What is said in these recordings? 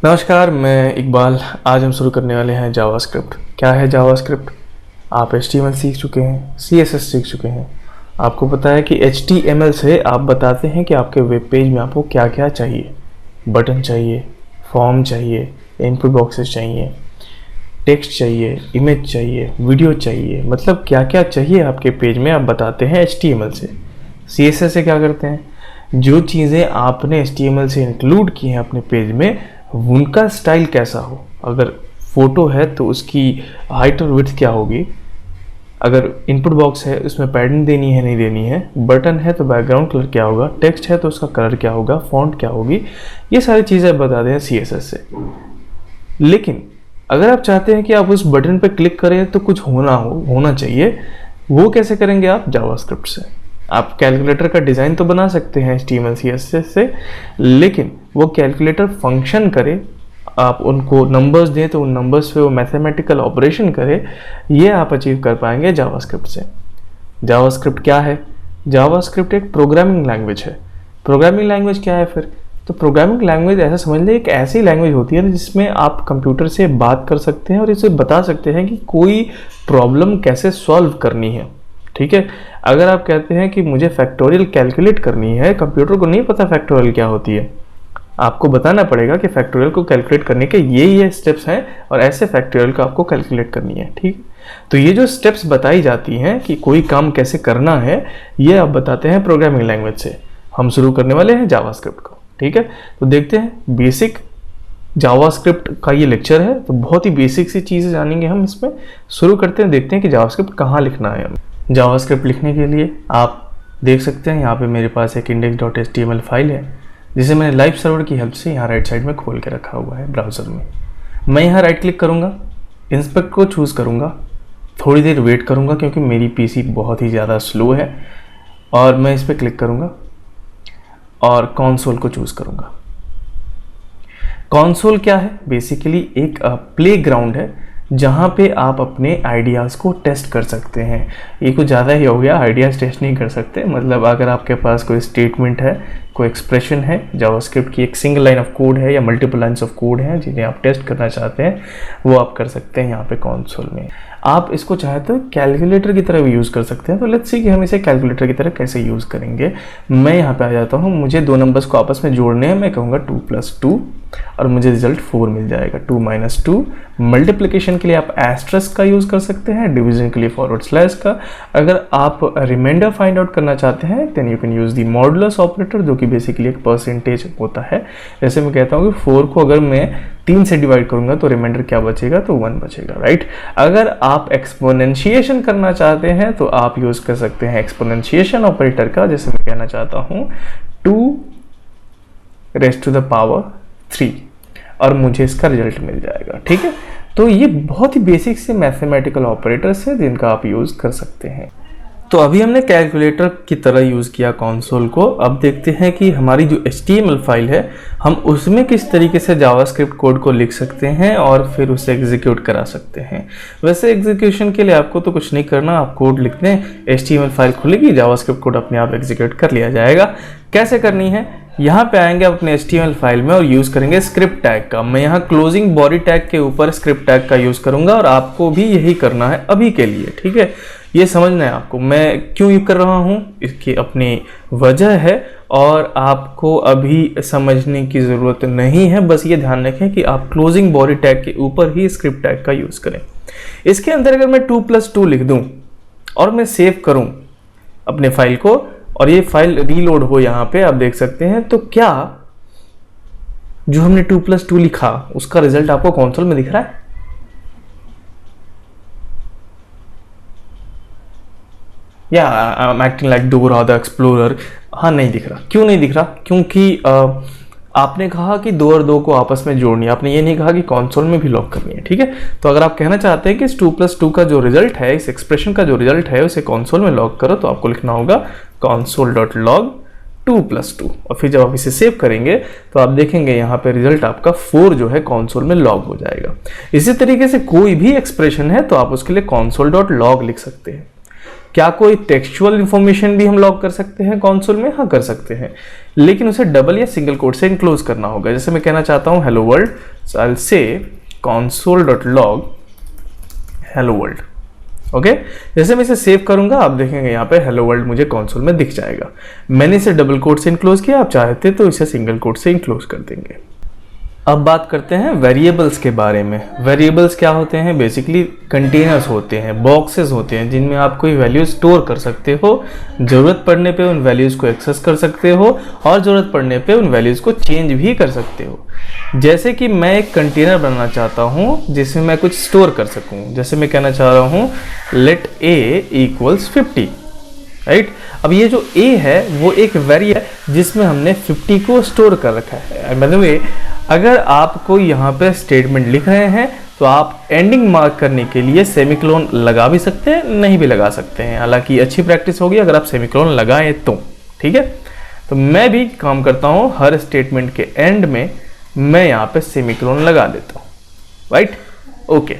नमस्कार, मैं इकबाल। आज हम शुरू करने वाले हैं जावास्क्रिप्ट। क्या है जावास्क्रिप्ट? आप HTML सीख चुके हैं, CSS सीख चुके हैं। आपको पता है कि HTML से आप बताते हैं कि आपके वेब पेज में आपको क्या क्या चाहिए। बटन चाहिए, फॉर्म चाहिए, इनपुट बॉक्सेस चाहिए, टेक्स्ट चाहिए, इमेज चाहिए, वीडियो चाहिए, मतलब क्या क्या चाहिए आपके पेज में आप बताते हैं HTML से। CSS से क्या करते हैं? जो चीज़ें आपने HTML से इंक्लूड की हैं अपने पेज में, उनका स्टाइल कैसा हो। अगर फोटो है तो उसकी हाइट और विड्थ क्या होगी, अगर इनपुट बॉक्स है उसमें पैडिंग देनी है नहीं देनी है, बटन है तो बैकग्राउंड कलर क्या होगा, टेक्स्ट है तो उसका कलर क्या होगा, फॉन्ट क्या होगी, ये सारी चीज़ें बता दें CSS से। लेकिन अगर आप चाहते हैं कि आप उस बटन पर क्लिक करें तो कुछ होना चाहिए, वो कैसे करेंगे आप? जावास्क्रिप्ट से। आप कैलकुलेटर का डिज़ाइन तो बना सकते हैं HTML CSS से, लेकिन वो कैलकुलेटर फंक्शन करे, आप उनको नंबर्स दें तो उन नंबर्स पे वो मैथमेटिकल ऑपरेशन करे, ये आप अचीव कर पाएंगे जावास्क्रिप्ट से। जावास्क्रिप्ट क्या है? जावास्क्रिप्ट एक प्रोग्रामिंग लैंग्वेज है। प्रोग्रामिंग लैंग्वेज क्या है फिर? तो प्रोग्रामिंग लैंग्वेज ऐसा समझ लें, एक ऐसी लैंग्वेज होती है जिसमें आप कंप्यूटर से बात कर सकते हैं और इसे बता सकते हैं कि कोई प्रॉब्लम कैसे सॉल्व करनी है। ठीक है, अगर आप कहते हैं कि मुझे फैक्टोरियल कैलकुलेट करनी है, कंप्यूटर को नहीं पता फैक्टोरियल क्या होती है, आपको बताना पड़ेगा कि फैक्टोरियल को कैलकुलेट करने के ये स्टेप्स हैं और ऐसे फैक्टोरियल को आपको कैलकुलेट करनी है। ठीक, तो ये जो स्टेप्स बताई जाती हैं कि कोई काम कैसे करना है, ये आप बताते हैं प्रोग्रामिंग लैंग्वेज से। हम शुरू करने वाले हैं जावास्क्रिप्ट को। ठीक है, तो देखते हैं बेसिक जावास्क्रिप्ट का ये लेक्चर है, तो बहुत ही बेसिक सी चीज़ें जानेंगे हम इसमें। शुरू करते हैं, देखते हैं कि जावास्क्रिप्ट कहाँ लिखना है हमें। जावास्क्रिप्ट लिखने के लिए आप देख सकते हैं यहाँ पे मेरे पास एक index.html फाइल है, जिसे मैंने लाइव सर्वर की हेल्प से यहाँ राइट साइड में खोल के रखा हुआ है ब्राउज़र में। मैं यहाँ राइट क्लिक करूँगा, इंस्पेक्ट को चूज़ करूँगा, थोड़ी देर वेट करूँगा क्योंकि मेरी PC बहुत ही ज़्यादा स्लो है, और मैं इस पर क्लिक करूँगा और कंसोल को चूज़ करूँगा। कंसोल क्या है? बेसिकली एक प्लेग्राउंड है जहाँ पे आप अपने आइडियाज़ को टेस्ट कर सकते हैं। ये कुछ ज़्यादा ही हो गया, आइडियाज़ टेस्ट नहीं कर सकते, मतलब अगर आपके पास कोई स्टेटमेंट है, कोई एक्सप्रेशन है, जावास्क्रिप्ट की एक सिंगल लाइन ऑफ कोड है या मल्टीपल लाइन्स ऑफ कोड है जिन्हें आप टेस्ट करना चाहते हैं, वो आप कर सकते हैं यहाँ पे कंसोल में। आप इसको चाहे तो कैलकुलेटर की तरह भी यूज़ कर सकते हैं। तो लेट्स सी कि हम इसे कैलकुलेटर की तरह कैसे यूज़ करेंगे। मैं यहाँ पे आ जाता हूँ, मुझे दो नंबर्स को आपस में जोड़ने हैं। मैं कहूँगा 2 + 2 और मुझे रिजल्ट 4 मिल जाएगा। 2 - 2। मल्टीप्लिकेशन के लिए आप एस्ट्रिस्क का यूज़ कर सकते हैं, डिवीजन के लिए // का। अगर आप रिमाइंडर फाइंड आउट करना चाहते हैं then you can use the modulus operator, जो कि बेसिकली एक परसेंटेज होता है। जैसे मैं कहता हूँ कि 4 को अगर मैं 3 से डिवाइड करूंगा तो रिमाइंडर क्या बचेगा? तो 1 बचेगा, राइट। अगर आप एक्सपोनेंशिएशन करना चाहते हैं तो आप यूज़ कर सकते हैं एक्सपोनेंशिएशन ऑपरेटर का। जैसे मैं कहना चाहता हूँ 2⁻³ और मुझे इसका रिजल्ट मिल जाएगा। ठीक है, तो ये बहुत ही बेसिक से मैथमेटिकल ऑपरेटर्स हैं जिनका आप यूज़ कर सकते हैं। तो अभी हमने कैलकुलेटर की तरह यूज़ किया कंसोल को। अब देखते हैं कि हमारी जो HTML फाइल है, हम उसमें किस तरीके से जावास्क्रिप्ट कोड को लिख सकते हैं और फिर उसे एग्जीक्यूट करा सकते हैं। वैसे एग्जीक्यूशन के लिए आपको तो कुछ नहीं करना, आप कोड लिख दें, HTML फाइल खुलेगी, जावास्क्रिप्ट कोड अपने आप एग्जीक्यूट कर लिया जाएगा। कैसे करनी है? यहाँ पे आएंगे अपने HTML फाइल में और यूज़ करेंगे स्क्रिप्ट टैग का। मैं यहाँ क्लोजिंग बॉडी टैग के ऊपर स्क्रिप्ट टैग का यूज़ करूँगा और आपको भी यही करना है अभी के लिए। ठीक है, ये समझना है आपको मैं क्यों यूज़ कर रहा हूँ, इसकी अपनी वजह है और आपको अभी समझने की ज़रूरत नहीं है। बस ये ध्यान रखें कि आप क्लोजिंग बॉडी टैग के ऊपर ही स्क्रिप्ट टैग का यूज़ करें। इसके अंदर अगर मैं 2 + 2 लिख दूँ और मैं सेव करूँ अपने फाइल को और ये फाइल रीलोड हो, यहाँ पे आप देख सकते हैं, तो क्या जो हमने 2 + 2 लिखा उसका रिजल्ट आपको कंसोल में दिख रहा है? या I am acting like Dora the explorer. हाँ, नहीं दिख रहा। क्यों नहीं दिख रहा? क्योंकि आपने कहा कि 2 और 2 को आपस में जोड़नी है, आपने ये नहीं कहा कि कंसोल में भी लॉग करनी है। ठीक है, तो अगर आप कहना चाहते हैं कि इस 2 + 2 का जो रिजल्ट है, इस एक्सप्रेशन का जो रिजल्ट है, उसे कंसोल में लॉग करो, तो आपको लिखना होगा console.log 2 + 2। और फिर जब आप इसे सेव करेंगे तो आप देखेंगे यहाँ पे रिजल्ट आपका 4 जो है कंसोल में लॉग हो जाएगा। इसी तरीके से कोई भी एक्सप्रेशन है तो आप उसके लिए console.log लिख सकते हैं। क्या कोई टेक्सचुअल इंफॉर्मेशन भी हम लॉग कर सकते हैं कंसोल में? हाँ, कर सकते हैं, लेकिन उसे डबल या सिंगल कोट से इनक्लोज करना होगा। जैसे मैं कहना चाहता हूँ hello world, so I will say console.log hello world. Okay, जैसे मैं इसे सेव करूंगा आप देखेंगे यहाँ पे हेलो वर्ल्ड मुझे कंसोल में दिख जाएगा। मैंने इसे डबल कोट से इनक्लोज किया, आप चाहते तो इसे सिंगल कोट से इनक्लोज कर देंगे। अब बात करते हैं वेरिएबल्स के बारे में। वेरिएबल्स क्या होते हैं? बेसिकली कंटेनर्स होते हैं, बॉक्सेस होते हैं, जिनमें आप कोई वैल्यू स्टोर कर सकते हो, ज़रूरत पड़ने पे उन वैल्यूज़ को एक्सेस कर सकते हो और ज़रूरत पड़ने पे उन वैल्यूज़ को चेंज भी कर सकते हो। जैसे कि मैं एक कंटेनर बनाना चाहता हूँ जिसमें मैं कुछ स्टोर कर सकूँ। जैसे मैं कहना चाह रहा हूँ लेट a इक्वल्स 50, राइट। अब ये जो a है वो एक वेरिएबल है जिसमें हमने 50 को स्टोर कर रखा है। मतलब अगर आप कोई यहाँ पे स्टेटमेंट लिख रहे हैं तो आप एंडिंग मार्क करने के लिए सेमीकोलन लगा भी सकते हैं, नहीं भी लगा सकते हैं। हालांकि अच्छी प्रैक्टिस होगी अगर आप सेमीकोलन लगाएं तो, ठीक है। तो मैं भी काम करता हूँ, हर स्टेटमेंट के एंड में मैं यहाँ पे सेमीकोलन लगा देता हूँ, राइट। ओके,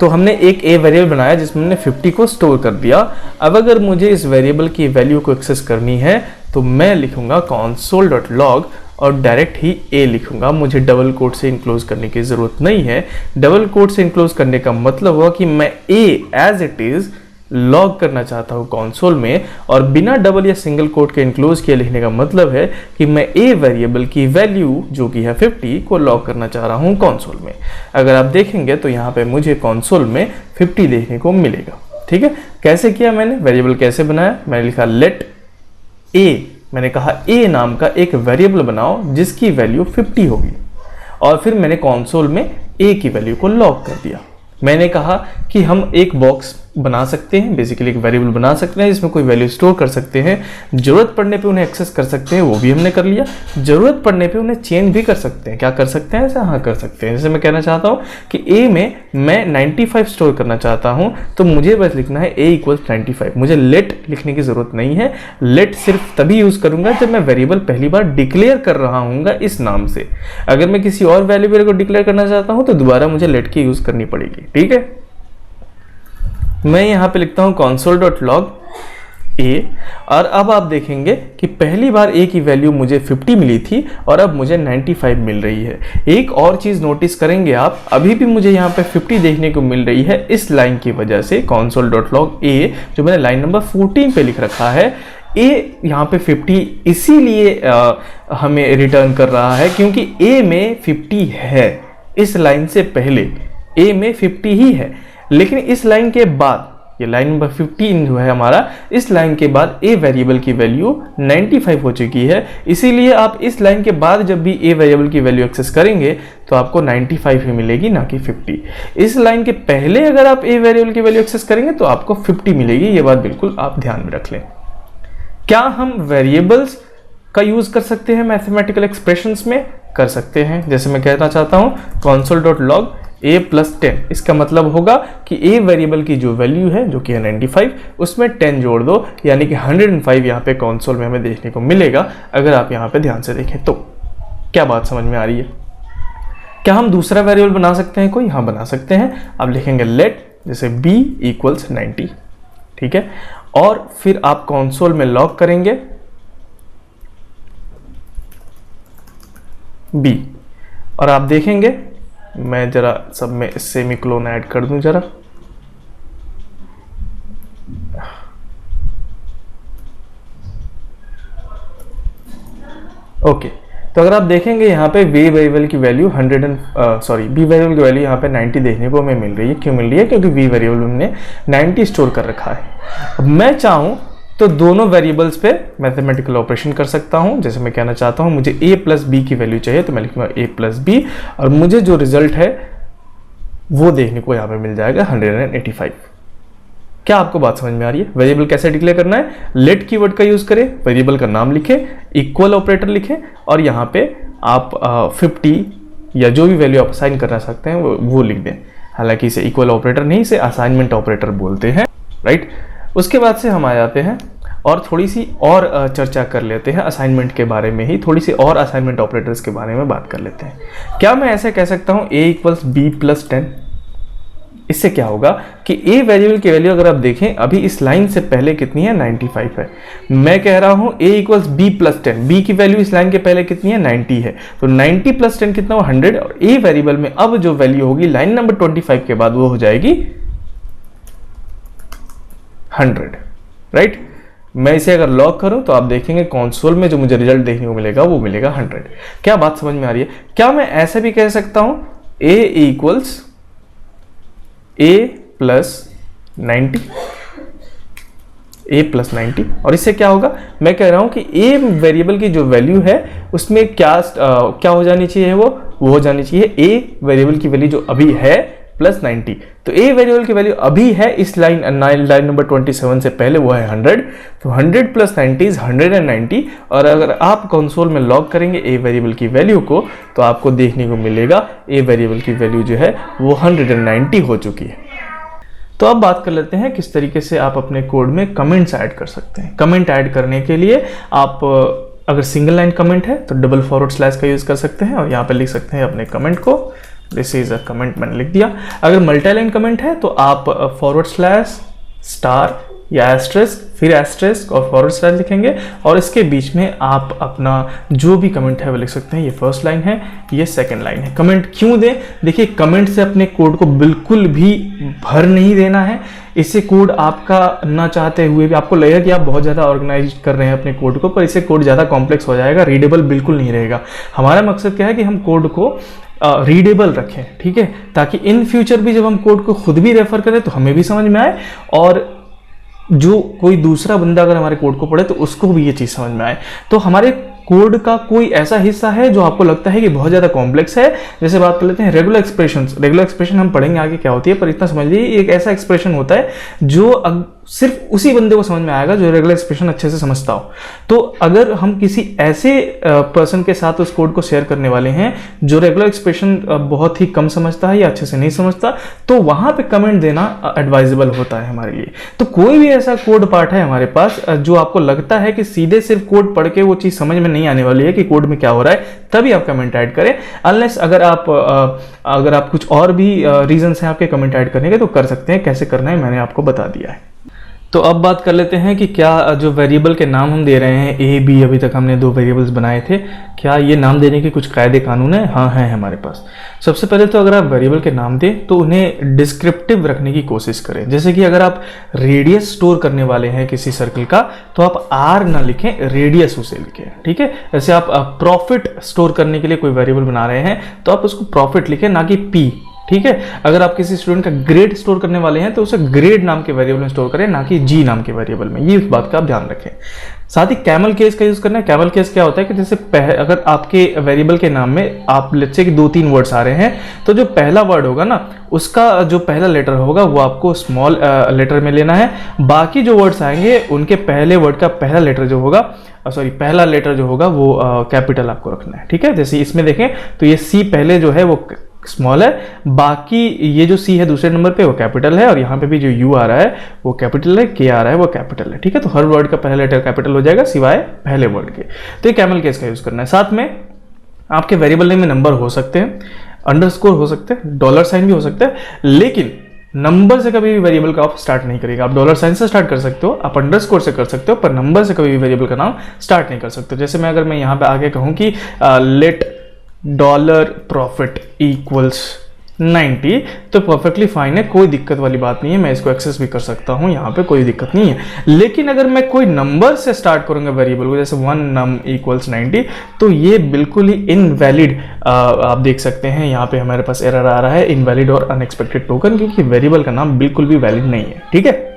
तो हमने एक ए वेरिएबल बनाया जिसमें हमने 50 को स्टोर कर दिया। अब अगर मुझे इस वेरिएबल की वैल्यू को एक्सेस करनी है तो मैं लिखूंगा console.log और डायरेक्ट ही a लिखूंगा। मुझे डबल कोट से इनक्लोज करने की जरूरत नहीं है। डबल कोट से इनक्लोज करने का मतलब हुआ कि मैं a as it is log करना चाहता हूँ कंसोल में, और बिना डबल या सिंगल कोट के इनक्लोज किए लिखने का मतलब है कि मैं a वेरिएबल की वैल्यू जो कि है 50 को लॉग करना चाह रहा हूँ कंसोल में। अगर आप देखेंगे तो यहाँ पे मुझे कंसोल में 50 देखने को मिलेगा, ठीक है। कैसे किया मैंने? वेरिएबल कैसे बनाया? मैंने लिखा लेट a, मैंने कहा a नाम का एक वेरिएबल बनाओ जिसकी वैल्यू 50 होगी, और फिर मैंने कंसोल में a की वैल्यू को लॉग कर दिया। मैंने कहा कि हम एक बॉक्स बना सकते हैं, बेसिकली एक वेरिएबल बना सकते हैं जिसमें कोई वैल्यू स्टोर कर सकते हैं, जरूरत पड़ने पे उन्हें एक्सेस कर सकते हैं, वो भी हमने कर लिया। जरूरत पड़ने पे उन्हें चेंज भी कर सकते हैं। क्या कर सकते हैं ऐसा? हाँ, कर सकते हैं। जैसे मैं कहना चाहता हूँ कि a में मैं 95 स्टोर करना चाहता हूँ, तो मुझे बस लिखना है a इक्वल्स 95। मुझे लेट लिखने की जरूरत नहीं है। लेट सिर्फ तभी यूज करूंगा जब मैं वेरिएबल पहली बार डिक्लेयर कर रहा हूँ इस नाम से। अगर मैं किसी और वेरिएबल को डिक्लेयर करना चाहता हूँ तो दोबारा मुझे लेट की यूज करनी पड़ेगी, ठीक है। मैं यहाँ पे लिखता हूँ console.log a, और अब आप देखेंगे कि पहली बार a की वैल्यू मुझे 50 मिली थी और अब मुझे 95 मिल रही है। एक और चीज़ नोटिस करेंगे आप, अभी भी मुझे यहाँ पे 50 देखने को मिल रही है इस लाइन की वजह से। console.log a जो मैंने लाइन नंबर 14 पे लिख रखा है, a यहाँ पे 50 इसीलिए हमें रिटर्न कर रहा है क्योंकि a में 50 है। इस लाइन से पहले a में 50 ही है, लेकिन इस लाइन के बाद, ये लाइन नंबर 15 जो है हमारा, इस लाइन के बाद a वेरिएबल की वैल्यू 95 हो चुकी है। इसीलिए आप इस लाइन के बाद जब भी a वेरिएबल की वैल्यू एक्सेस करेंगे तो आपको 95 ही मिलेगी, ना कि 50। इस लाइन के पहले अगर आप a वेरिएबल की वैल्यू एक्सेस करेंगे तो आपको 50 मिलेगी। ये बात बिल्कुल आप ध्यान में रख लें। क्या हम वेरिएबल्स का यूज कर सकते हैं मैथमेटिकल एक्सप्रेशंस में? कर सकते हैं। जैसे मैं कहना चाहता हूँ console.log a + 10, इसका मतलब होगा कि a वेरिएबल की जो वैल्यू है जो कि है 95, उसमें 10 जोड़ दो, यानी कि 105 यहाँ पे कंसोल में हमें देखने को मिलेगा। अगर आप यहाँ पे ध्यान से देखें तो क्या बात समझ में आ रही है? क्या हम दूसरा वेरिएबल बना सकते हैं कोई? हाँ, बना सकते हैं। आप लिखेंगे लेट जैसे b इक्वल्स 90, ठीक है, और फिर आप कंसोल में लॉग करेंगे b, और आप देखेंगे, मैं जरा सब में सेमीकोलन ऐड कर दूं जरा। ओके, तो अगर आप देखेंगे यहाँ पे b वेरिएबल की वैल्यू b वेरिएबल की वैल्यू यहाँ पे 90 देखने को हमें मिल रही है। क्यों मिल रही है? क्योंकि b वेरिएबल हमने 90 स्टोर कर रखा है। अब मैं चाहूँ तो दोनों वेरिएबल्स पे मैथमेटिकल ऑपरेशन कर सकता हूं। जैसे मैं कहना चाहता हूं मुझे a + b की वैल्यू चाहिए तो मैं लिखूंगा a + b, और मुझे जो रिजल्ट है वो देखने को यहाँ पे मिल जाएगा 185। क्या आपको बात समझ में आ रही है? वेरिएबल कैसे डिक्लेयर करना है? लेट कीवर्ड का यूज करें, वेरिएबल का नाम लिखें, इक्वल ऑपरेटर लिखें, और यहाँ पे आप 50 या जो भी वैल्यू आप असाइन करना सकते हैं वो लिख दें। हालांकि इसे इक्वल ऑपरेटर नहीं, इसे असाइनमेंट ऑपरेटर बोलते हैं, राइट। उसके बाद से हम आ जाते हैं और थोड़ी सी और चर्चा कर लेते हैं असाइनमेंट के बारे में ही, थोड़ी सी और असाइनमेंट ऑपरेटर्स के बारे में बात कर लेते हैं। क्या मैं ऐसे कह सकता हूँ a इक्वल्स b + 10? इससे क्या होगा कि a वेरिएबल की वैल्यू अगर आप देखें अभी इस लाइन से पहले कितनी है, 95 है। मैं कह रहा हूं a equals b plus 10, b की वैल्यू इस लाइन के पहले कितनी है, 90 है, तो 90 प्लस 10 कितना हो, 100। और a वेरिएबल में अब जो वैल्यू होगी लाइन नंबर 25 के बाद वो हो जाएगी 100, राइट। मैं इसे अगर लॉक करूं तो आप देखेंगे कंसोल में जो मुझे रिजल्ट देखने को मिलेगा वो मिलेगा 100। क्या बात समझ में आ रही है? क्या मैं ऐसे भी कह सकता हूं a equals a plus 90, a plus 90, और इससे क्या होगा, मैं कह रहा हूं कि a वेरिएबल की जो वैल्यू है उसमें क्या हो जानी चाहिए, वो हो जानी चाहिए a वेरिएबल की वैल्यू जो अभी है प्लस 90। तो a वेरिएबल की वैल्यू अभी है इस लाइन नंबर 27 से पहले, वो है 100। तो 100 प्लस 90 इज 190। और अगर आप कंसोल में लॉग करेंगे a वेरिएबल की वैल्यू को तो आपको देखने को मिलेगा a वेरिएबल की वैल्यू जो है वो 190 हो चुकी है। तो अब बात कर लेते हैं किस तरीके से आप अपने कोड में कमेंट्स ऐड कर सकते हैं। कमेंट ऐड करने के लिए आप अगर सिंगल लाइन कमेंट है तो डबल फॉरवर्ड स्लैश का यूज कर सकते हैं और यहाँ पे लिख सकते हैं अपने कमेंट को, दिस इज अ कमेंट, मैंने लिख दिया। अगर मल्टी लाइन कमेंट है तो आप फॉरवर्ड स्लैश स्टार या एस्ट्रेस्क, फिर एस्ट्रेस्क और फॉरवर्ड स्लैश लिखेंगे और इसके बीच में आप अपना जो भी कमेंट है वो लिख सकते हैं। ये फर्स्ट लाइन है, ये सेकंड लाइन है। कमेंट क्यों दें? देखिए, कमेंट से अपने कोड को बिल्कुल भी भर नहीं देना है। इससे कोड आपका ना चाहते हुए भी आपको लगेगा कि आप बहुत ज़्यादा ऑर्गेनाइज कर रहे हैं अपने कोड को, पर इससे कोड ज़्यादा कॉम्प्लेक्स हो जाएगा, रीडेबल बिल्कुल नहीं रहेगा। हमारा मकसद क्या है कि हम कोड को रीडेबल रखें, ठीक है, ताकि इन फ्यूचर भी जब हम कोड को खुद भी रेफर करें तो हमें भी समझ में आए और जो कोई दूसरा बंदा अगर हमारे कोड को पढ़े तो उसको भी ये चीज़ समझ में आए। तो हमारे कोड का कोई ऐसा हिस्सा है जो आपको लगता है कि बहुत ज़्यादा कॉम्प्लेक्स है, जैसे बात कर लेते हैं रेगुलर एक्सप्रेशंस। रेगुलर एक्सप्रेशन हम पढ़ेंगे आगे क्या होती है, पर इतना समझ लीजिए एक ऐसा एक्सप्रेशन होता है जो सिर्फ उसी बंदे को समझ में आएगा जो रेगुलर एक्सप्रेशन अच्छे से समझता हो। तो अगर हम किसी ऐसे पर्सन के साथ उस कोड को शेयर करने वाले हैं जो रेगुलर एक्सप्रेशन बहुत ही कम समझता है या अच्छे से नहीं समझता, तो वहां पे कमेंट देना एडवाइजेबल होता है हमारे लिए। तो कोई भी ऐसा कोड पार्ट है हमारे पास जो आपको लगता है कि सीधे सिर्फ कोड पढ़ के वो चीज़ समझ में नहीं आने वाली है कि कोड में क्या हो रहा है, तभी आप कमेंट ऐड करें। अनलेस अगर आप कुछ और भी रीजंस हैं आपके कमेंट ऐड करने के तो कर सकते हैं। कैसे करना है मैंने आपको बता दिया है। तो अब बात कर लेते हैं कि क्या जो वेरिएबल के नाम हम दे रहे हैं a b, अभी तक हमने 2 वेरिएबल्स बनाए थे, क्या ये नाम देने के कुछ कायदे कानून है? हाँ है हमारे पास। सबसे पहले तो अगर आप वेरिएबल के नाम दें तो उन्हें डिस्क्रिप्टिव रखने की कोशिश करें। जैसे कि अगर आप रेडियस स्टोर करने वाले हैं किसी सर्कल का तो आप r ना लिखें, रेडियस उसे लिखें, ठीक है। जैसे आप प्रॉफिट स्टोर करने के लिए कोई वेरिएबल बना रहे हैं तो आप उसको प्रॉफिट लिखें, ना कि p, ठीक है। अगर आप किसी स्टूडेंट का ग्रेड स्टोर करने वाले हैं तो उसे ग्रेड नाम के वेरिएबल में स्टोर करें, ना कि जी नाम के वेरिएबल में। ये इस बात का आप ध्यान रखें। साथ ही कैमल केस का यूज करना है। कैमल केस क्या होता है कि जैसे अगर आपके वेरिएबल के नाम में आप लेट्स से कि 2-3 वर्ड्स आ रहे हैं तो जो पहला वर्ड होगा ना उसका जो पहला लेटर होगा वो आपको स्मॉल लेटर में लेना है। बाकी जो वर्ड्स आएंगे उनके पहले वर्ड का पहला लेटर जो होगा पहला लेटर जो होगा वो कैपिटल आपको रखना है, ठीक है। जैसे इसमें देखें तो ये सी पहले जो है वो स्मॉल है, बाकी ये जो सी है दूसरे नंबर पे वो कैपिटल है और यहाँ पे भी जो यू आ रहा है वो कैपिटल है, के आ रहा है वो कैपिटल है, ठीक है। तो हर वर्ड का पहला लेटर कैपिटल हो जाएगा सिवाय पहले वर्ड के। तो ये कैमल केस का यूज करना है। साथ में आपके वेरिएबल नेम में नंबर हो सकते हैं, अंडरस्कोर हो सकते हैं, डॉलर साइन भी हो सकता है, लेकिन नंबर से कभी भी वेरिएबल का आप स्टार्ट नहीं करेगा। आप डॉलर साइन से स्टार्ट कर सकते हो, आप अंडरस्कोर से कर सकते हो, पर नंबर से कभी भी वेरिएबल का नाम स्टार्ट नहीं कर सकते। जैसे अगर मैं यहाँ पे आगे कहूँ कि लेट डॉलर प्रॉफिट इक्वल्स 90 तो परफेक्टली फाइन है, कोई दिक्कत वाली बात नहीं है, मैं इसको एक्सेस भी कर सकता हूं, यहाँ पे कोई दिक्कत नहीं है। लेकिन अगर मैं कोई नंबर से स्टार्ट करूंगा वेरिएबल को, जैसे 1 num इक्वल्स 90, तो ये बिल्कुल ही इनवैलिड, आप देख सकते हैं यहाँ पे हमारे पास एरर आ रहा है, इनवैलिड और अनएक्सपेक्टेड टोकन, क्योंकि वेरिएबल का नाम बिल्कुल भी वैलिड नहीं है, ठीक है।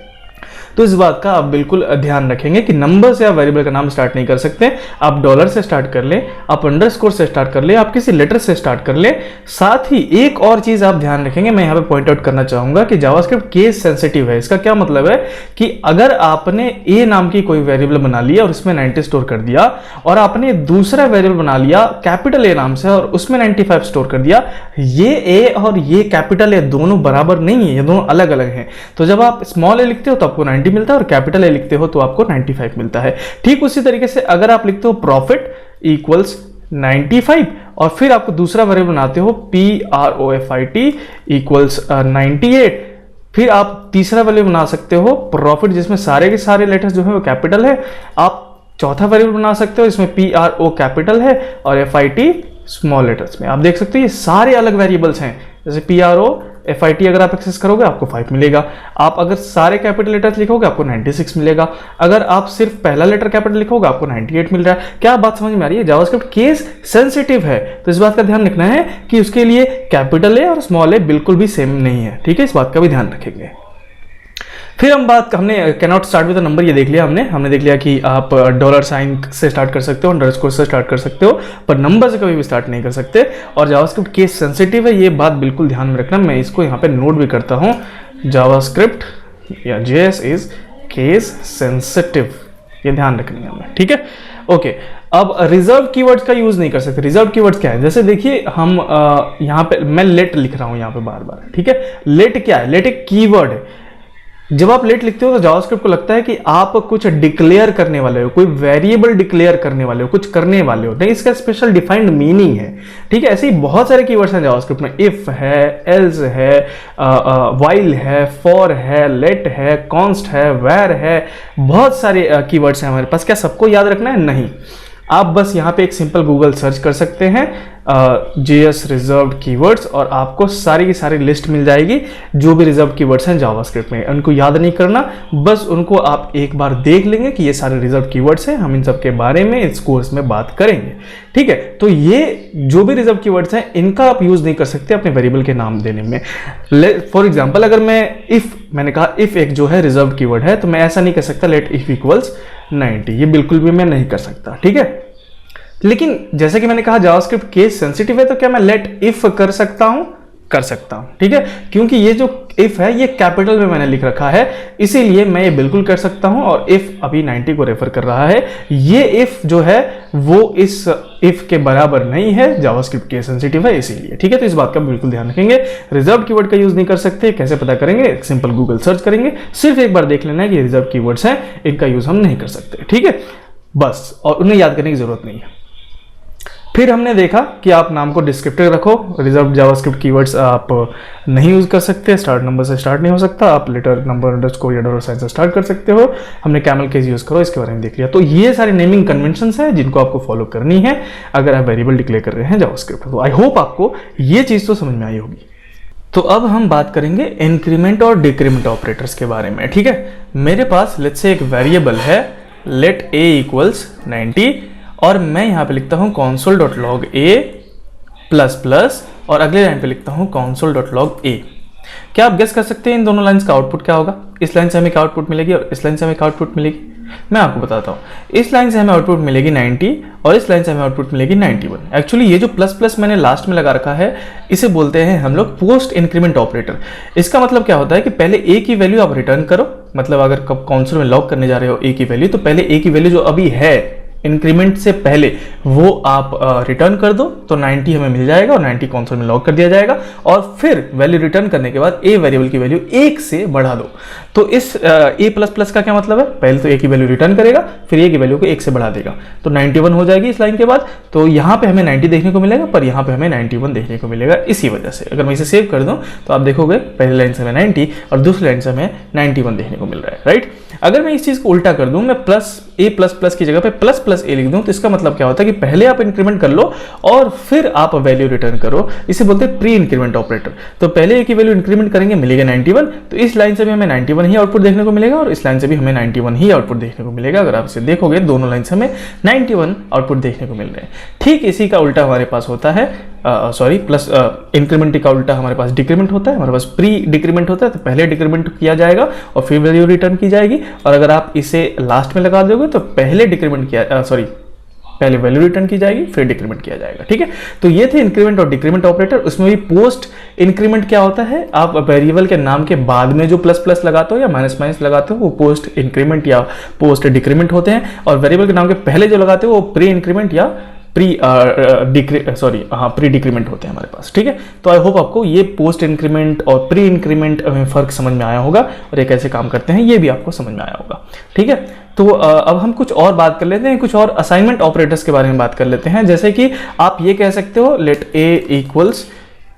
तो इस बात का आप बिल्कुल ध्यान रखेंगे कि नंबर से आप वेरिएबल का नाम स्टार्ट नहीं कर सकते। आप डॉलर से स्टार्ट कर ले, आप अंडरस्कोर से स्टार्ट कर ले, आप किसी लेटर से स्टार्ट कर ले। साथ ही एक और चीज आप ध्यान रखेंगे, मैं यहाँ पे पॉइंट आउट करना चाहूंगा कि जावास्क्रिप्ट केस सेंसिटिव है। इसका क्या मतलब है कि अगर आपने ए नाम की कोई वेरिएबल बना लिया और उसमें 90 स्टोर कर दिया और आपने दूसरा वेरिएबल बना लिया कैपिटल ए नाम से और उसमें 95 स्टोर कर दिया, ये ए और ये कैपिटल ए दोनों बराबर नहीं है, ये दोनों अलग अलग हैं। तो जब आप स्मॉल ए लिखते हो तो आपको 90 मिलता है और कैपिटल ए लिखते हो तो आपको 95 मिलता है। ठीक उसी तरीके से अगर आप लिखते हो प्रॉफिट इक्वल्स 95 और फिर आपको दूसरा वेरिएबल बनाते हो PROFIT इक्वल्स 98। फिर आप तीसरा वेरिएबल बना सकते हो प्रॉफिट, जिसमें सारे के सारे लेटर्स जो है वो कैपिटल है। आप चौथा वेरिएबल बना सकते हो इसमें PRO कैपिटल है और FIT स्मॉल लेटर्स में। आप देख सकते हो ये सारे अलग वेरिएबल्स हैं। जैसे PRO FIT अगर आप एक्सेस करोगे आपको 5 मिलेगा। आप अगर सारे कैपिटल लेटर्स लिखोगे आपको 96 मिलेगा। अगर आप सिर्फ पहला लेटर कैपिटल लिखोगे आपको 98 मिल रहा है। क्या बात समझ में आ रही है? जावास्क्रिप्ट केस सेंसिटिव है, तो इस बात का ध्यान रखना है कि उसके लिए कैपिटल ए और स्मॉल ए बिल्कुल भी सेम नहीं है। ठीक है, इस बात का भी ध्यान रखेंगे। फिर हमने can not start with number, ये देख लिया हमने देख लिया कि आप डॉलर साइन से स्टार्ट कर सकते हो, अंडरस्कोर से स्टार्ट कर सकते हो, पर नंबर से कभी भी स्टार्ट नहीं कर सकते। और जावास्क्रिप्ट केस सेंसिटिव है, ये बात बिल्कुल ध्यान में रखना। मैं इसको यहाँ पे नोट भी करता हूँ, जावास्क्रिप्ट या JS इज केस सेंसिटिव, ये ध्यान रखनी है हमें। ठीक है, ओके। अब रिजर्व कीवर्ड्स का यूज नहीं कर सकते। रिजर्व कीवर्ड्स क्या है? जैसे देखिए हम यहाँ पे मैं लेट लिख रहा हूँ यहाँ पे बार बार। ठीक है, लेट क्या है? लेट एक कीवर्ड है। जब आप लेट लिखते हो तो जावास्क्रिप्ट को लगता है कि आप कुछ डिक्लेयर करने वाले हो, कोई वेरिएबल डिक्लेयर करने वाले हो, कुछ करने वाले हो। नहीं, इसका स्पेशल डिफाइंड मीनिंग है। ठीक है, ऐसे ही बहुत सारे कीवर्ड्स हैं जावास्क्रिप्ट में। इफ है, एल्स है, व्हाइल है, फॉर है, लेट है, कॉन्स्ट है, वेर है, बहुत सारे कीवर्ड्स हैं हमारे पास। क्या सबको याद रखना है? नहीं। आप बस यहाँ पे एक सिंपल गूगल सर्च कर सकते हैं JS रिजर्व्ड कीवर्ड्स, और आपको सारी की सारी लिस्ट मिल जाएगी जो भी रिजर्व कीवर्ड्स हैं जावास्क्रिप्ट में। उनको याद नहीं करना, बस उनको आप एक बार देख लेंगे कि ये सारे रिजर्व कीवर्ड्स हैं। हम इन सब के बारे में इस कोर्स में बात करेंगे। ठीक है, तो ये जो भी रिजर्व कीवर्ड्स हैं इनका आप यूज नहीं कर सकते अपने वेरिएबल के नाम देने में। फॉर एग्जाम्पल, अगर मैंने कहा इफ एक जो है रिजर्व कीवर्ड है, तो मैं ऐसा नहीं कर सकता लेट इफ इक्वल्स 90, ये बिल्कुल भी मैं नहीं कर सकता। ठीक है, लेकिन जैसे कि मैंने कहा जावास्क्रिप्ट केस सेंसिटिव है, तो क्या मैं लेट इफ कर सकता हूं? कर सकता हूं। ठीक है, क्योंकि ये जो इफ है ये कैपिटल में मैंने लिख रखा है, इसीलिए मैं ये बिल्कुल कर सकता हूं। और इफ अभी 90 को रेफर कर रहा है, ये इफ जो है वो इस इफ के बराबर नहीं है, जावास्क्रिप्ट केस सेंसिटिव है इसीलिए। ठीक है, तो इस बात का बिल्कुल ध्यान रखेंगे। रिजर्व कीवर्ड का यूज नहीं कर सकते। कैसे पता करेंगे? सिंपल गूगल सर्च करेंगे, सिर्फ एक बार देख लेना है कि रिजर्व कीवर्ड्स हैं, इनका यूज हम नहीं कर सकते। ठीक है, बस, और उन्हें याद करने की जरूरत नहीं है। फिर हमने देखा कि आप नाम को डिस्क्रिप्टिव रखो। रिजर्व जावास्क्रिप्ट कीवर्ड्स आप नहीं यूज कर सकते, स्टार्ट नंबर से स्टार्ट नहीं हो सकता। आप लेटर, नंबर, अंडरस्कोर या डॉलर साइन से स्टार्ट कर सकते हो। हमने कैमल केस यूज करो, इसके बारे में देख लिया। तो ये सारे नेमिंग कन्वेंशंस हैं जिनको आपको फॉलो करनी है अगर आप वेरिएबल डिक्लेयर कर रहे हैं जावास्क्रिप्ट। तो आई होप आपको ये चीज तो समझ में आई होगी। तो अब हम बात करेंगे इंक्रीमेंट और डिक्रीमेंट ऑपरेटर्स के बारे में। ठीक है, मेरे पास लेट्स से एक वेरिएबल है लेट a इक्वल्स 90, और मैं यहाँ पे लिखता हूँ console.log a प्लस प्लस, और अगले लाइन पे लिखता हूँ console.log a। क्या आप गेस कर सकते हैं इन दोनों लाइंस का आउटपुट क्या होगा? इस लाइन से हमें क्या आउटपुट मिलेगी और इस लाइन से हमें क्या आउटपुट मिलेगी? मैं आपको बताता हूँ। इस लाइन से हमें आउटपुट मिलेगी 90 और इस लाइन से हमें आउटपुट मिलेगी 91। एक्चुअली ये जो प्लस प्लस मैंने लास्ट में लगा रखा है, इसे बोलते हैं हम लोग पोस्ट इंक्रीमेंट ऑपरेटर। इसका मतलब क्या होता है कि पहले a की वैल्यू आप रिटर्न करो, मतलब अगर कंसोल में लॉग करने जा रहे हो a की वैल्यू, तो पहले a की वैल्यू जो अभी है इंक्रीमेंट से पहले वो आप रिटर्न कर दो, तो 90 हमें मिल जाएगा और 90 कंसोल में लॉग कर दिया जाएगा। और फिर वैल्यू रिटर्न करने के बाद a वेरिएबल की वैल्यू 1 से बढ़ा दो। तो इस a प्लस प्लस का क्या मतलब है? पहले तो a की वैल्यू रिटर्न करेगा, फिर a की वैल्यू को 1 से बढ़ा देगा, तो 91 हो जाएगी इस लाइन के बाद। तो यहाँ पे हमें 90 देखने को मिलेगा, पर यहाँ पे हमें 91 देखने को मिलेगा। इसी वजह से अगर मैं इसे सेव कर दूं तो आप देखोगे पहले लाइन से हमें 90 और दूसरी लाइन से हमें 91 देखने को मिल रहा है, राइट। अगर मैं इस चीज को उल्टा कर दूं, मैं प्लस प्लस की जगह पे प्लस प्लस a लिख दूं, तो इसका मतलब क्या होता है कि पहले आप इंक्रीमेंट कर लो और फिर आप वैल्यू रिटर्न करो। इसे बोलते हैं प्री इंक्रीमेंट ऑपरेटर। तो पहले a की वैल्यू इंक्रीमेंट करेंगे, मिलेगा 91, तो इस लाइन से भी हमें 91 ही आउटपुट देखने को मिलेगा और इस लाइन से भी हमें 91 ही आउटपुट देखने को मिलेगा। अगर आप इसे देखोगे दोनों लाइन से हमें 91 आउटपुट देखने को मिल रहे हैं। ठीक इसी का उल्टा हमारे पास होता है, प्लस इंक्रीमेंट का उल्टा हमारे पास डिक्रीमेंट होता है। हमारे पास प्री डिक्रीमेंट होता है, तो पहले डिक्रीमेंट किया जाएगा और फिर वैल्यू रिटर्न की जाएगी। और अगर आप इसे लास्ट में लगा दोगे तो पहले डिक्रीमेंट पहले वैल्यू रिटर्न की जाएगी, फिर डिक्रीमेंट किया जाएगा। ठीक है, तो ये थे इंक्रीमेंट और डिक्रीमेंट ऑपरेटर। उसमें भी पोस्ट इंक्रीमेंट क्या होता है, आप वेरिएबल के नाम के बाद में जो प्लस प्लस लगाते हो या माइनस माइनस लगाते हो वो पोस्ट इंक्रीमेंट या पोस्ट डिक्रीमेंट होते हैं, और वेरिएबल के नाम के पहले जो लगाते हो वो प्री इंक्रीमेंट या प्री डिक्रीमेंट होते हैं हमारे पास, ठीक है। तो आई होप आपको ये पोस्ट इंक्रीमेंट और प्री इंक्रीमेंट में फ़र्क समझ में आया होगा और ये कैसे काम करते हैं ये भी आपको समझ में आया होगा, ठीक है। तो अब हम कुछ और बात कर लेते हैं, कुछ और असाइनमेंट ऑपरेटर्स के बारे में बात कर लेते हैं। जैसे कि आप ये कह सकते हो लेट a इक्वल्स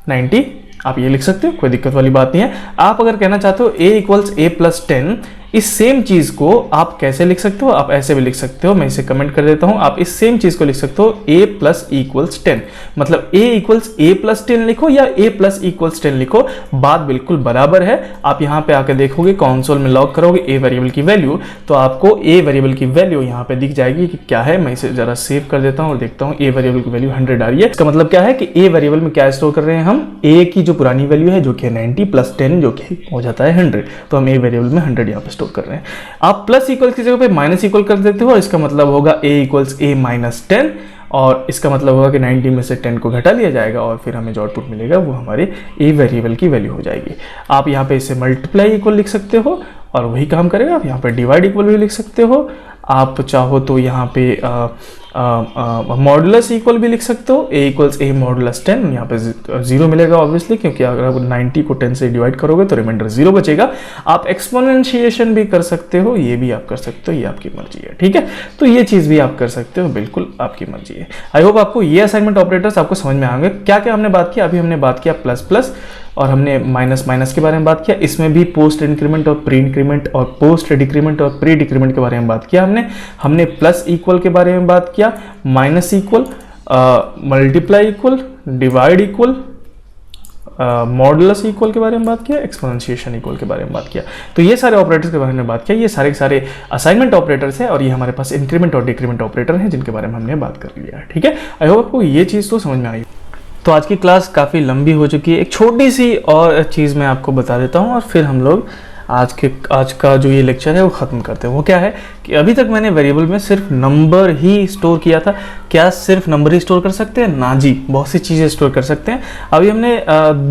90, आप ये लिख सकते हो, कोई दिक्कत वाली बात नहीं है। आप अगर कहना चाहते हो a इक्वल्स a प्लस 10, इस सेम चीज को आप कैसे लिख सकते हो, आप ऐसे भी लिख सकते हो, मैं इसे कमेंट कर देता हूं। आप इस सेम चीज को लिख सकते हो a प्लस इक्वल्स 10, मतलब a इक्वल्स a प्लस 10 लिखो या a प्लस इक्वल्स 10 लिखो, बात बिल्कुल बराबर है। आप यहां पे आकर देखोगे, कंसोल में लॉग करोगे a वेरिएबल की वैल्यू, तो आपको a वेरिएबल की वैल्यू यहां पे दिख जाएगी कि क्या है। मैं इसे जरा सेव कर देता हूं और देखता हूं a वेरिएबल की वैल्यू 100 आ रही है। इसका मतलब क्या है कि a वेरिएबल में क्या स्टोर कर रहे हैं हम, a की जो पुरानी वैल्यू है जो कि 90 प्लस 10 जो कि हो जाता है 100, तो हम a वेरिएबल में 100 यहाँ पे स्टोर कर रहे हैं। आप प्लस इक्वल की जगह पे माइनस इक्वल कर देते हो, इसका मतलब होगा a इक्वल्स a माइनस 10, और इसका मतलब होगा कि 90 में से 10 को घटा लिया जाएगा और फिर हमें जो आउटपुट मिलेगा वो हमारे a वेरिएबल की वैल्यू हो जाएगी। आप यहाँ पे इसे मल्टीप्लाई इक्वल लिख सकते हो और वही काम करेगा। आप यहाँ पे डिवाइड इक्वल भी लिख सकते हो, आप चाहो तो यहाँ पे मॉडुलस इक्वल भी लिख सकते हो, a इक्वल्स a मॉडुलस 10, यहाँ पे 0 मिलेगा ऑब्वियसली, क्योंकि अगर आप 90 को 10 से डिवाइड करोगे तो रिमाइंडर 0 बचेगा। आप एक्सपोनेंशिएशन भी कर सकते हो, ये भी आप कर सकते हो, ये आपकी मर्जी है, ठीक है। तो ये चीज़ भी आप कर सकते हो, बिल्कुल आपकी मर्जी है। आई होप आपको ये असाइनमेंट ऑपरेटर्स आपको समझ में आएंगे। क्या क्या हमने बात किया, अभी हमने बात किया प्लस प्लस और हमने माइनस माइनस के बारे में बात किया। इसमें भी पोस्ट इंक्रीमेंट और प्री इंक्रीमेंट और पोस्ट डिक्रीमेंट और प्री डिक्रीमेंट के बारे में बात किया हमने प्लस इक्वल के बारे में बात किया, minus equal, multiply equal, divide equal, modulus equal के बारे में बात किया, एक्सपोनेंशिएशन इक्वल के बारे में बात किया। तो ये सारे ऑपरेटर्स के बारे में बात किया, ये सारे सारे असाइनमेंट ऑपरेटर्स है और ये हमारे पास इंक्रीमेंट और डिक्रीमेंट ऑपरेटर हैं जिनके बारे में हमने बात कर लिया है, ठीक है। आई होप आपको ये चीज़ तो समझ में आई। तो आज की क्लास काफ़ी लंबी हो चुकी है, एक छोटी सी और चीज़ मैं आपको बता देता हूँ और फिर हम लोग आज का जो ये लेक्चर है वो ख़त्म करते हैं। वो क्या है कि अभी तक मैंने वेरिएबल में सिर्फ नंबर ही स्टोर किया था। क्या सिर्फ नंबर ही स्टोर कर सकते हैं? ना जी, बहुत सी चीज़ें स्टोर कर सकते हैं। अभी हमने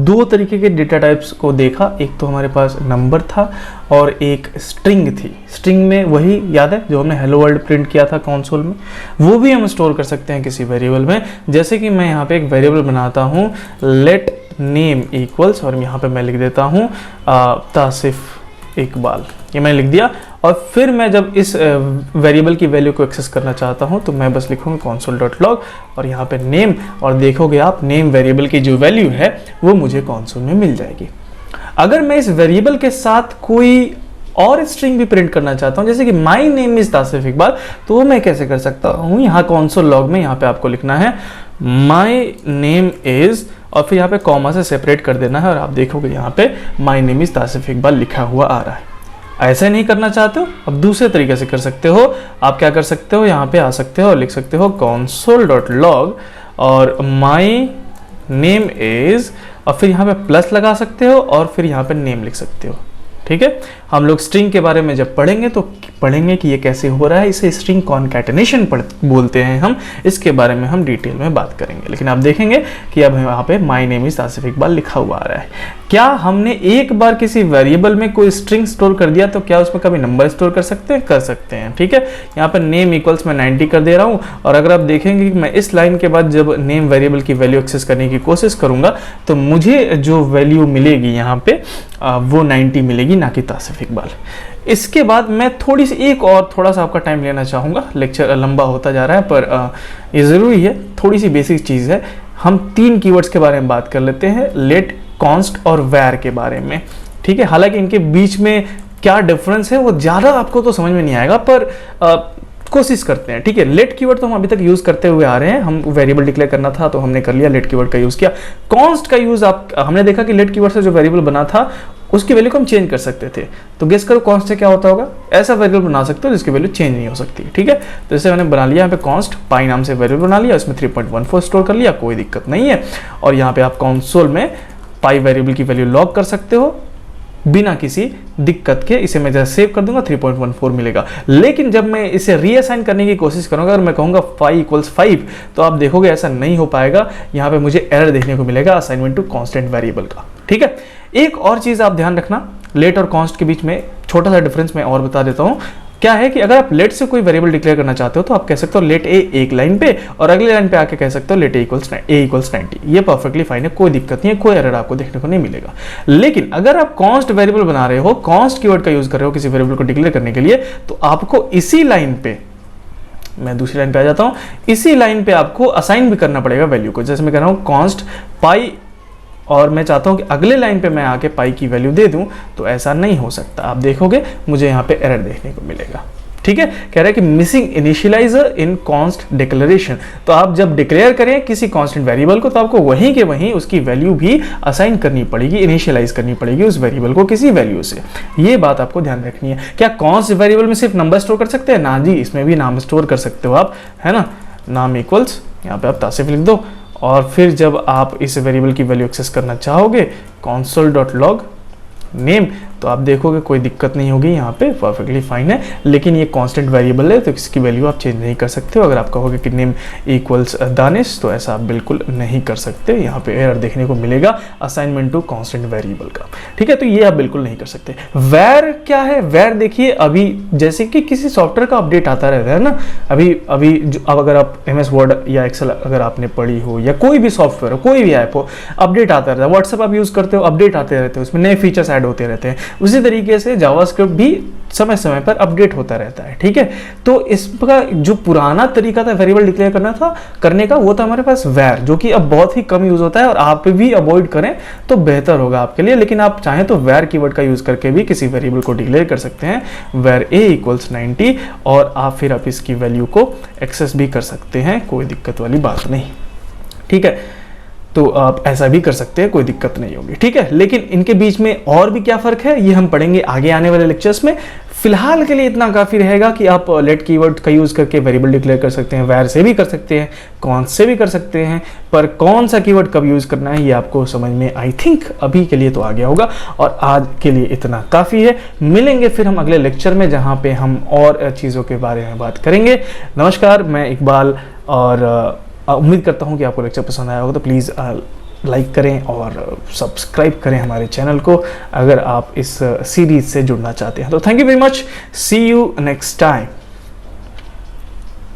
दो तरीके के डेटा टाइप्स को देखा, एक तो हमारे पास नंबर था और एक स्ट्रिंग थी। स्ट्रिंग में वही याद है जो हमने हेलो वर्ल्ड प्रिंट किया था कंसोल में, वो भी हम स्टोर कर सकते हैं किसी वेरिएबल में। जैसे कि मैं यहाँ पे एक वेरिएबल बनाता हूँ लेट नेम इक्वल्स और यहाँ पे मैं लिख देता हूँ तासिफ इकबाल, ये मैंने लिख दिया। और फिर मैं जब इस वेरिएबल की वैल्यू को एक्सेस करना चाहता हूँ तो मैं बस लिखूँगा console.log और यहाँ पे नेम, और देखोगे आप नेम वेरिएबल की जो वैल्यू है वो मुझे कंसोल में मिल जाएगी। अगर मैं इस वेरिएबल के साथ कोई और स्ट्रिंग भी प्रिंट करना चाहता हूँ, जैसे कि माई नेम इज तासिफ इकबाल, तो वो मैं कैसे कर सकता हूँ? यहाँ console.log में यहाँ पे आपको लिखना है माई नेम इज और फिर यहाँ पे कॉमा से सेपरेट कर देना है और आप देखोगे यहाँ पे माई नेम इज तासिफ इकबाल लिखा हुआ आ रहा है। ऐसे नहीं करना चाहते हो, अब दूसरे तरीके से कर सकते हो। आप क्या कर सकते हो, यहाँ पे आ सकते हो और लिख सकते हो console.log और माई नेम इज और फिर यहाँ पे प्लस लगा सकते हो और फिर यहाँ पे नेम लिख सकते हो, ठीक है। हम लोग स्ट्रिंग के बारे में जब पढ़ेंगे तो पढ़ेंगे कि ये कैसे हो रहा है, इसे स्ट्रिंग कॉन्कैटिनेशन बोलते हैं हम, इसके बारे में हम डिटेल में बात करेंगे। लेकिन आप देखेंगे कि अब यहाँ पे माई नेम इज तासिफ इकबाल लिखा हुआ आ रहा है। क्या हमने एक बार किसी वेरिएबल में कोई स्ट्रिंग स्टोर कर दिया तो क्या उसमें कभी नंबर स्टोर कर सकते हैं? कर सकते हैं, ठीक है। यहाँ पर नेम इक्वल्स मैं 90 कर दे रहा हूँ और अगर आप देखेंगे कि मैं इस लाइन के बाद जब नेम वेरिएबल की वैल्यू एक्सेस करने की कोशिश करूंगा तो मुझे जो वैल्यू मिलेगी यहाँ पे वो 90 मिलेगी, ना कि तासिफ इकबाल। इसके बाद मैं थोड़ी सी एक और थोड़ा सा आपका टाइम लेना चाहूँगा, लेक्चर लंबा होता जा रहा है पर ये ज़रूरी है, थोड़ी सी बेसिक चीज़ है। हम 3 कीवर्ड्स के बारे में बात कर लेते हैं, लेट, कॉन्स्ट और वैर के बारे में, ठीक है। हालांकि इनके बीच में क्या डिफरेंस है वो ज़्यादा आपको तो समझ में नहीं आएगा पर कोशिश करते हैं, ठीक है। लेट कीवर्ड तो हम अभी तक यूज़ करते हुए आ रहे हैं, हम वेरिएबल डिक्लेयर करना था तो हमने कर लिया, लेट कीवर्ड का यूज़ किया। कॉन्स्ट का यूज़ हमने देखा कि लेट कीवर्ड से जो वेरिएबल बना था उसकी वैल्यू को हम चेंज कर सकते थे, तो गेस करो कॉन्स्ट से क्या होता होगा? ऐसा वेरिएबल बना सकते हो जिसकी वैल्यू चेंज नहीं हो सकती, ठीक है। तो जैसे मैंने बना लिया यहाँ पे कॉन्स्ट, पाई नाम से वेरिएबल बना लिया, उसमें 3.14 स्टोर कर लिया, कोई दिक्कत नहीं है। और यहाँ पे आप कंसोल में पाई वेरिएबल की वैल्यू लॉग कर सकते हो बिना किसी दिक्कत के। इसे मैं जैसे सेव कर दूंगा 3.14 मिलेगा। लेकिन जब मैं इसे रीअसाइन करने की कोशिश करूंगा, अगर मैं कहूंगा 5 = 5 तो आप देखोगे ऐसा नहीं हो पाएगा, यहाँ पे मुझे एरर देखने को मिलेगा असाइनमेंट टू कांस्टेंट वेरिएबल का, ठीक है। एक और चीज आप ध्यान रखना, लेट और कॉन्स्ट के बीच में छोटा सा डिफरेंस मैं और बता देता हूँ। क्या है कि अगर आप लेट से कोई वेरिएबल डिक्लेयर करना चाहते हो तो आप कह सकते हो लेट ए एक लाइन पे, और अगले लाइन पे आके कह सकते हो लेट ए इक्वल्स 90। ये परफेक्टली फाइन है, कोई दिक्कत नहीं है, कोई एरर आपको देखने को नहीं मिलेगा। लेकिन अगर आप कॉन्स्ट वेरिएबल बना रहे हो, कॉन्स्ट कीवर्ड का यूज कर रहे हो किसी वेरिएबल को डिक्लेयर करने के लिए, तो आपको इसी लाइन पे, मैं दूसरी लाइन पे आ जाता हूं, इसी लाइन पे आपको असाइन भी करना पड़ेगा वैल्यू को। जैसे मैं कह रहा हूं कॉन्स्ट पाई, और मैं चाहता हूं कि अगले लाइन पे मैं आके पाई की वैल्यू दे दूं, तो ऐसा नहीं हो सकता। आप देखोगे मुझे यहां पे एरर देखने को मिलेगा। ठीक है, कह रहा है कि मिसिंग इनिशियलाइजर इन कॉन्स्ट डिक्लेरेशन। तो आप जब डिक्लेयर करें किसी कांस्टेंट वेरिएबल को, तो आपको वहीं के वहीं उसकी वैल्यू भी असाइन करनी पड़ेगी, इनिशियलाइज करनी पड़ेगी उस वेरिएबल को किसी वैल्यू से। ये बात आपको ध्यान रखनी है। क्या कॉन्स्ट वेरिएबल में सिर्फ नंबर स्टोर कर सकते हैं? ना जी, इसमें भी नाम स्टोर कर सकते हो आप, है ना। नाम इक्वल्स, यहाँ पे आप तासिफ लिख दो, और फिर जब आप इस वेरिएबल की वैल्यू एक्सेस करना चाहोगे console.log नेम, तो आप देखोगे कोई दिक्कत नहीं होगी, यहाँ पे परफेक्टली फाइन है। लेकिन ये कांस्टेंट वेरिएबल है तो इसकी वैल्यू आप चेंज नहीं कर सकते हो। अगर आप कहोगे कि नेम इक्वल्स दानिश, तो ऐसा आप बिल्कुल नहीं कर सकते। यहाँ पे एरर देखने को मिलेगा असाइनमेंट टू कांस्टेंट वेरिएबल का। ठीक है, तो ये आप बिल्कुल नहीं कर सकते। वैर क्या है? वैर देखिए, अभी जैसे कि किसी सॉफ्टवेयर का अपडेट आता रहता है ना, अभी अब अगर आप MS वर्ड या एक्सेल अगर आपने पढ़ी हो, या कोई भी सॉफ्टवेयर हो, कोई भी ऐप हो, अपडेट आता रहता है। व्हाट्सएप आप यूज करते हो, अपडेट आते रहते हैं, उसमें नए फीचर्स ऐड होते रहते हैं। उसी तरीके से जावास्क्रिप्ट भी समय समय पर अपडेट होता रहता है। ठीक है, तो इसका जो पुराना तरीका था वेरिएबल डिक्लेयर करने का, वो था हमारे पास वैर, जो कि अब बहुत ही कम यूज होता है, और आप भी अवॉइड करें तो बेहतर होगा आपके लिए। लेकिन आप चाहें तो वैर कीवर्ड का यूज करके भी किसी वेरिएबल को डिक्लेयर कर सकते हैं, वैर a इक्वल्स 90, और फिर आप इसकी वैल्यू को एक्सेस भी कर सकते हैं, कोई दिक्कत वाली बात नहीं। ठीक है, तो आप ऐसा भी कर सकते हैं, कोई दिक्कत नहीं होगी। ठीक है, लेकिन इनके बीच में और भी क्या फर्क है ये हम पढ़ेंगे आगे आने वाले लेक्चर्स में। फिलहाल के लिए इतना काफी रहेगा कि आप लेट कीवर्ड का यूज करके वेरिएबल डिक्लेयर कर सकते हैं, वैर से भी कर सकते हैं, कॉन्स्ट से भी कर सकते हैं, पर कौन सा कीवर्ड कब यूज करना है ये आपको समझ में आई थिंक अभी के लिए तो आ गया होगा। और आज के लिए इतना काफी है, मिलेंगे फिर हम अगले लेक्चर में, जहां पे हम और चीजों के बारे में बात करेंगे। नमस्कार, मैं इकबाल, और उम्मीद करता हूँ कि आपको लेक्चर पसंद आया होगा। तो प्लीज़ लाइक करें और सब्सक्राइब करें हमारे चैनल को, अगर आप इस सीरीज से जुड़ना चाहते हैं। तो thank you very much, see you next time.